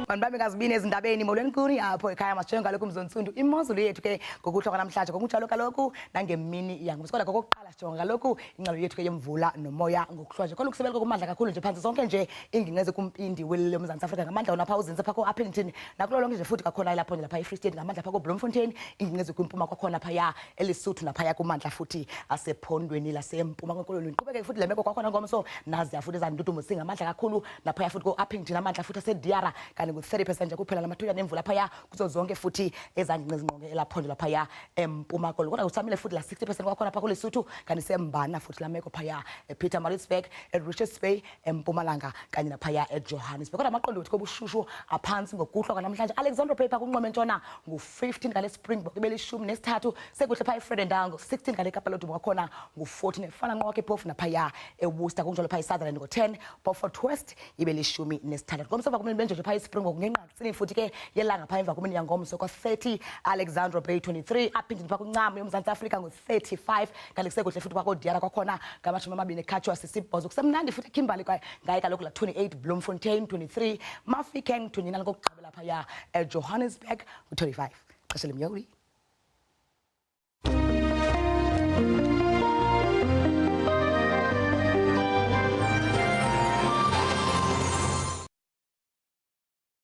Bantu bami ngazibini ezindabeni molweni kuni apho ekhaya mashenga lokho umzonsundu Imozulu yethu ke ngokuhlwa namhlanje ngokunjalo kaloku nangemini yangomuso kodwa kokuqala sijonga kaloku ingalo yethu ke yemvula nomoya ngokuhlwa nje khona ukusebela kumandla kakhulu nje phansi zonke nje ingingeze kumpindi weLomzantsi Afrika ngamandla ona pha uzinze pha ko-Appington nakulo lonke nje futhi kakhona lapho nje lapha eFree State ngamandla pha ko-Bloemfontein ingingeze kwimpuma kwakhona phaya eLesotho naphaya kumandla futhi asephondweni lasempuma kwenkolweni qhubeke futhi lemeko kwakhona ngomso nazi yafuthi ezandudumo singamandla kakhulu naphaya futhi ko-Appington amandla futhi aseDiara kanti ku-30% nje kuphela namathuya nemvula phaya kuzo zonke futhi ezanginqe zinqonke elaphondo laphaya empuma koloni kodwa usamile futhi la 60% kwakhona pha kuLesotho kanti sembana futhi lameko phaya ePietermaritzburg eRichards Bay empumalanga kanye naphaya eJohannesburg kodwa amaqondo wethu kobushushu aphansi ngokuhlwa namhlanje Alexander Paper kunqome ntshona ngu-15 kale Springbok ibele 13 sekuhle phaya eFredendahl ngo-16 kale Kapalotum kwakhona ngu-14 efana nqoke phofu naphaya eWorcester kunjalo phaya eSutherland ngo-10 Beaufort West ibele 16 ngomsoba kumele benje phaya eSpringbok ngenqatsini futhi ke yelanga phaya emva kumini yangomso ko-30 Alexander Bay 23 Appington pha kuncamo yoMzantsi Afrika ngo-35 kanti kusekuhle futhi kwakoDiara kwakhona ngamashumi amabini ekhatshwa sisibhozo kusemnandi futhi Kimberley ngaye kaloku la 28 Bloemfontein 23 Mafikeng 29 kokugqibela phaya eJohannesburg ngo-25 xesha lemyoli